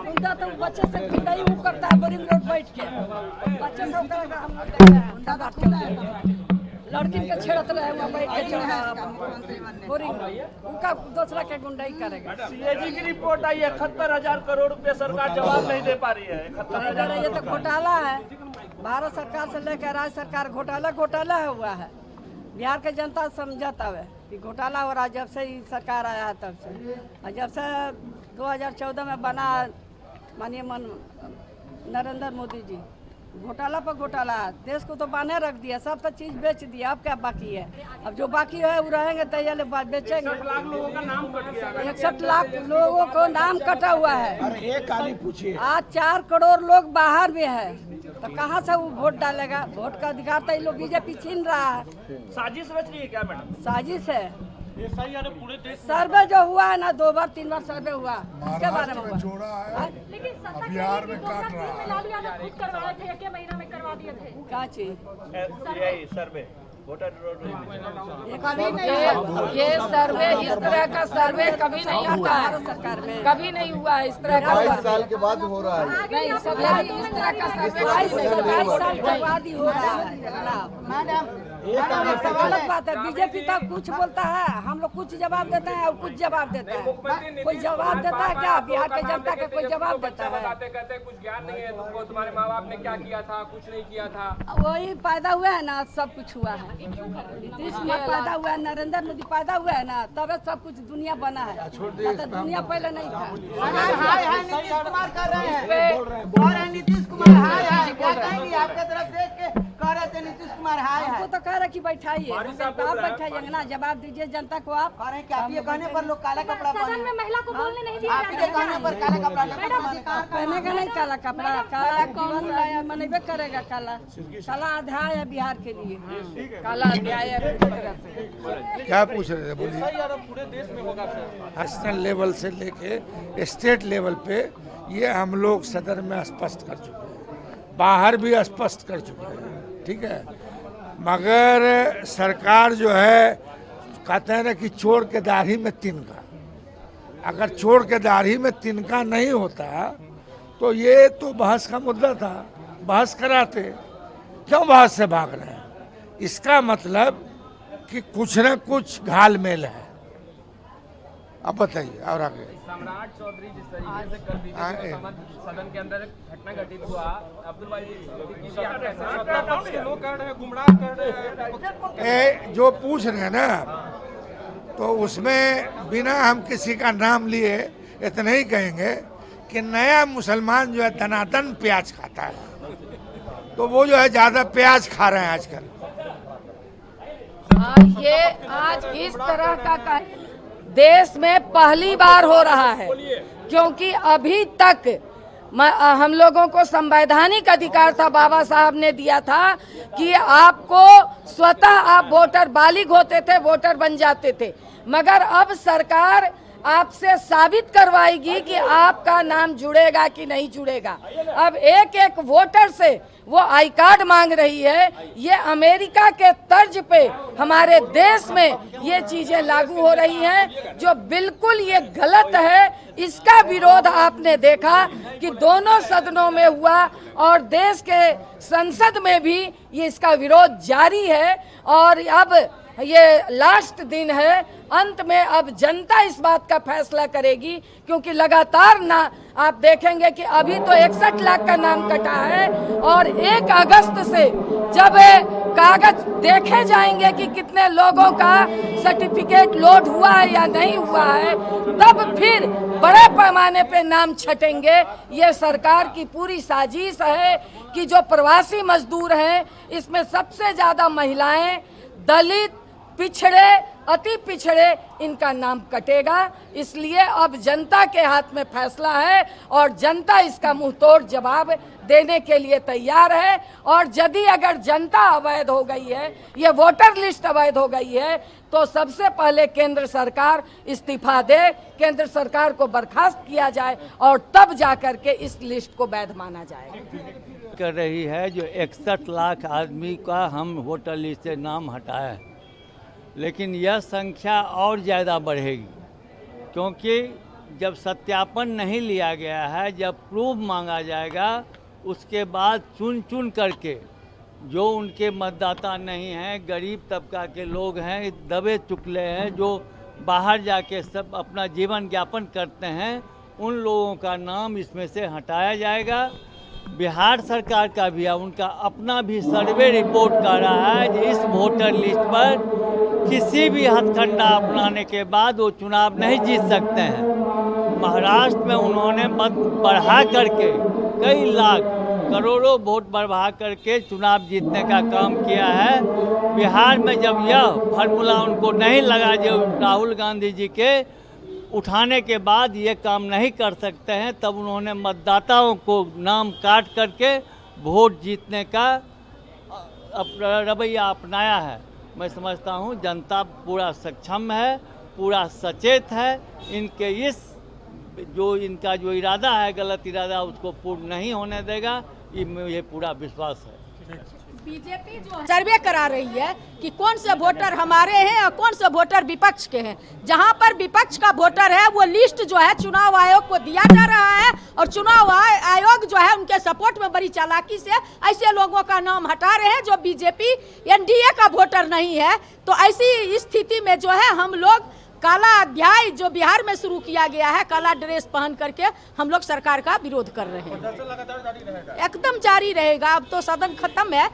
गुंडा तो बच्चे से गुंडा ही करता है, बोरिंग रोड बैठ के बच्चे से गुंडा बात करते लड़की के छेड़त रहे हुआ बैठ के चढ़ा बोरिंग उनका दूसरा के गुंडा ही करेगा। सीएजी की रिपोर्ट आई है 71,000 करोड़ रुपए सरकार जवाब नहीं दे पा रही है। 71,000 ये तो घोटाला है, भारत सरकार से लेकर राज्य सरकार घोटाला हुआ है। बिहार के जनता समझता है कि घोटाला हो रहा है जब से ही सरकार आया है तब से, और जब से 2014 में बना माननीय नरेंद्र मोदी जी, घोटाला पर घोटाला, देश को तो बांधे रख दिया, सब तो चीज बेच दिया, अब क्या बाकी है? अब जो बाकी है वो रहेंगे तैयार बेचेंगे। 61 लाख लोगों का नाम कट गया। 61 लाख लोगों को नाम कटा हुआ है। अरे एक आदमी पूछिए, आज 4 करोड़ लोग बाहर में है, तो कहाँ से वो वोट डालेगा? वोट का अधिकार तो ये लोग बीजेपी छीन रहा है। साजिश रच रही है क्या मैडम? साजिश है। ये सही है पूरे देश सर्वे जो हुआ है ना, 2 बार 3 बार सर्वे हुआ, इसके बारे में हुआ। जोड़ा है, बिहार में काट रहा है। खुद करवाए थे, 1 महीना में करवा दिए थे। क्या चीज? यही सर्वे वोटर ये सर्वे इस तरह का सर्वे कभी नहीं आता है, सरकार में कभी नहीं हुआ है इस तरह का 22 सर्वे। साल के बाद हो रहा है। नहीं सर्वे इस तरह का सर्वे 22 साल के बाद ही हो रहा है। मैडम गलत बात है, बीजेपी तो कुछ बोलता है, हम लोग कुछ जवाब देते हैं और कुछ जवाब देता है। कोई जवाब देता है क्या? बिहार के जनता का कोई जवाब देता है? कहते कुछ ज्ञान नहीं है तुमको, तुम्हारे माँ बाप ने क्या किया था, कुछ नहीं किया था। वही पैदा हुआ है ना, सब कुछ हुआ है। नीतीश कुमार पैदा हुआ है, नरेंद्र मोदी पैदा हुआ है ना, तब सब कुछ दुनिया बना है, तो दुनिया पहले नहीं था। नीतीश कुमार कर रहे हैं, नीतीश कुमार हाय हाय क्या कहेंगे? आपके तरफ देख के कह रहे थे नीतीश कुमार हाय हमको हाय, तो कह रहे कि बैठाइए, आप बैठाइए ना, जवाब दीजिए जनता को। आप कह रहे हैं कि आप ये कहने पर लोग काला कपड़ा सदन में महिला को बोलने नहीं दिया आप ये कहने पर काला कपड़ा पहने का नहीं काला कपड़ा, काला दिवस मनेबे करेगा। काला अध्याय है बिहार के लिए, काला अध्याय है पूरी तरह से। क्या पूछ रहे थे बोलिए? पूरे देश में होगा सर। नेशनल लेवल से लेके स्टेट लेवल पे ये हम लोग सदन में स्पष्ट कर चुके हैं, बाहर भी स्पष्ट कर चुके हैं, ठीक है। मगर सरकार जो है कहते हैं ना कि चोर के दाढ़ी में तिनका, अगर चोर के दाढ़ी में तिनका नहीं होता तो ये तो बहस का मुद्दा था, बहस कराते। क्यों बहस से भाग रहे हैं? इसका मतलब कि कुछ न कुछ घालमेल है। अब बताइए और आगे। सम्राट चौधरी जिस तरीके से कर दीजिए सदन के अंदर घटना घटित हुआ, अब्दुल भाई लोग कर रहे हैं, गुमराह कर रहे हैं। जो पूछ रहे हैं ना, तो उसमें बिना हम किसी का नाम लिए इतना ही कहेंगे कि नया मुसलमान जो है दनादन प्याज खाता है, तो वो जो है ज्यादा प्याज खा रहे हैं आजकल। ये आज इस तरह का देश में पहली बार हो रहा है, क्योंकि अभी तक हम लोगों को संवैधानिक अधिकार था, बाबा साहब ने दिया था कि आपको स्वतः आप वोटर बालिग होते थे, वोटर बन जाते थे। मगर अब सरकार आपसे साबित करवाएगी कि आपका नाम जुड़ेगा कि नहीं जुड़ेगा। अब एक एक वोटर से वो आई कार्ड मांग रही है। ये अमेरिका के तर्ज पे हमारे देश में ये चीजें लागू हो रही हैं, जो बिल्कुल ये गलत है। इसका विरोध आपने देखा कि दोनों सदनों में हुआ और देश के संसद में भी ये इसका विरोध जारी है। और अब ये लास्ट दिन है, अंत में अब जनता इस बात का फैसला करेगी, क्योंकि लगातार ना आप देखेंगे कि अभी तो 61 लाख का नाम कटा है और 1 अगस्त से जब कागज देखे जाएंगे कि कितने लोगों का सर्टिफिकेट लोड हुआ है या नहीं हुआ है, तब फिर बड़े पैमाने पे नाम छटेंगे। ये सरकार की पूरी साजिश है कि जो प्रवासी मजदूर हैं, इसमें सबसे ज्यादा महिलाएं, दलित, पिछड़े, अति पिछड़े, इनका नाम कटेगा। इसलिए अब जनता के हाथ में फैसला है और जनता इसका मुंहतोड़ जवाब देने के लिए तैयार है। और यदि अगर जनता अवैध हो गई है, ये वोटर लिस्ट अवैध हो गई है, तो सबसे पहले केंद्र सरकार इस्तीफा दे, केंद्र सरकार को बर्खास्त किया जाए और तब जाकर के इस लिस्ट को वैध माना जाए। कर रही है जो 61 लाख आदमी का हम वोटर लिस्ट से नाम हटाया है, लेकिन यह संख्या और ज़्यादा बढ़ेगी। क्योंकि जब सत्यापन नहीं लिया गया है, जब प्रूफ मांगा जाएगा, उसके बाद चुन चुन करके जो उनके मतदाता नहीं हैं, गरीब तबका के लोग हैं, दबे चुकले हैं, जो बाहर जाके सब अपना जीवन यापन करते हैं, उन लोगों का नाम इसमें से हटाया जाएगा। बिहार सरकार का भी उनका अपना भी सर्वे रिपोर्ट कर रहा है कि इस वोटर लिस्ट पर किसी भी हथकंडा अपनाने के बाद वो चुनाव नहीं जीत सकते हैं। महाराष्ट्र में उन्होंने मत बढ़ा करके कई लाख करोड़ों वोट बढ़ा करके चुनाव जीतने का काम किया है। बिहार में जब यह फार्मूला उनको नहीं लगा, जो राहुल गांधी जी के उठाने के बाद ये काम नहीं कर सकते हैं, तब उन्होंने मतदाताओं को नाम काट करके वोट जीतने का रवैया अपनाया है। मैं समझता हूँ जनता पूरा सक्षम है, पूरा सचेत है। इनके इनका जो इरादा है, गलत इरादा, उसको पूर्ण नहीं होने देगा, ये पूरा विश्वास है। बीजेपी जो सर्वे करा रही है कि कौन से वोटर हमारे हैं और कौन से वोटर विपक्ष के हैं। जहां पर विपक्ष का वोटर है वो लिस्ट जो है चुनाव आयोग को दिया जा रहा है और चुनाव आयोग जो है उनके सपोर्ट में बड़ी चालाकी से ऐसे लोगों का नाम हटा रहे हैं जो बीजेपी एनडीए का वोटर नहीं है। तो ऐसी स्थिति में जो है हम लोग काला अध्याय जो बिहार में शुरू किया गया है, काला ड्रेस पहन करके हम लोग सरकार का विरोध कर रहे हैं। एकदम जारी रहेगा। अब तो सदन खत्म है।